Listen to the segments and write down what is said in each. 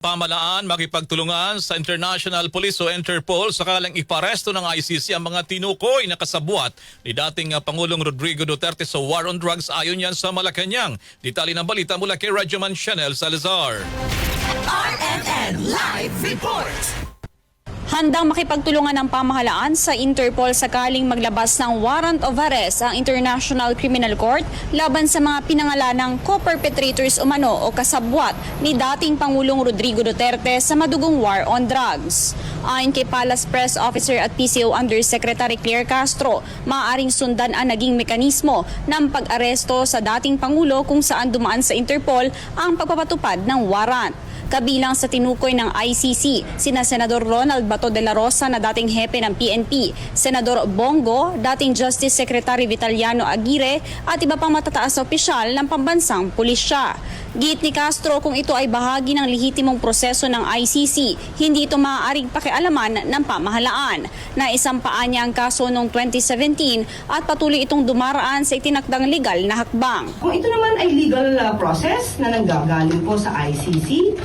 Pamalaan makipagtulungan sa International Police o Interpol sakalang iparesto ng ICC ang mga tinukoy na kasabwat ni dating Pangulong Rodrigo Duterte sa war on drugs ayon yan sa Malacanang. Detalye ng balita mula kay Radyoman Chanel Salazar. RMN Live Report. Handang makipagtulungan ng pamahalaan sa Interpol sakaling maglabas ng warrant of arrest ang International Criminal Court laban sa mga pinangalanang co-perpetrators umano o kasabwat ni dating Pangulong Rodrigo Duterte sa madugong war on drugs. Ayon kay Palace Press Officer at PCO Undersecretary Claire Castro, maaaring sundan ang naging mekanismo ng pag-aresto sa dating Pangulo kung saan dumaan sa Interpol ang pagpapatupad ng warrant. Kabilang sa tinukoy ng ICC, sina Senador Ronald Bato de la Rosa na dating hepe ng PNP, Senador Bongo, dating Justice Secretary Vitaliano Aguirre at iba pang matataas na opisyal ng pambansang pulisya. Giit ni Castro kung ito ay bahagi ng lehitimong proseso ng ICC, hindi ito maaaring pakialaman ng pamahalaan. Naisampaan niya ang kaso noong 2017 at patuloy itong dumaraan sa itinakdang legal na hakbang. Kung ito naman ay legal process na nanggagaling po sa ICC,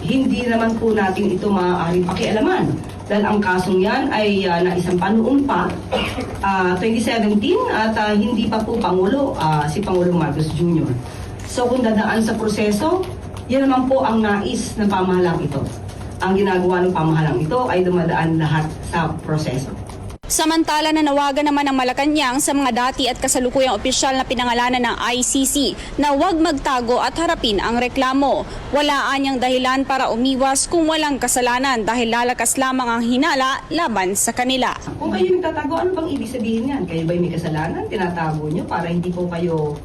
hindi naman po natin ito maaaring pakialaman. Dahil ang kasong yan ay naisampa noon pa, 2017 at hindi pa po Pangulo, si Pangulong Marcos Jr. So kung dadaan sa proseso, yan naman po ang nais ng pamahalang ito. Ang ginagawa ng pamahalang ito ay dumadaan lahat sa proseso. Samantala nanawagan naman ng Malacanang sa mga dati at kasalukuyang opisyal na pinangalanan ng ICC na huwag magtago at harapin ang reklamo. Wala anyang dahilan para umiwas kung walang kasalanan dahil lalakas lamang ang hinala laban sa kanila. Kung kayo nagtatago, ano bang ibig sabihin yan? Kayo ba'y may kasalanan? Tinatago nyo para hindi po kayo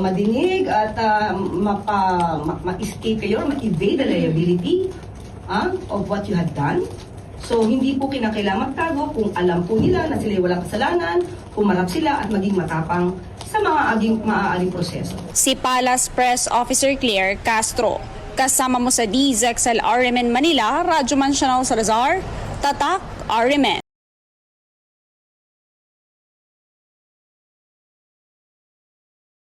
madinig at ma-escape kayo or ma-evade the liability of what you had done. So hindi po kinakailangan magtago kung alam po nila na sila walang kasalanan, humarap sila at maging matapang sa mga maaaring proseso. Si Palace Press Officer Claire Castro. Kasama mo sa DZXL RMN Manila, Radyoman Chanel Salazar, Tatak RMN.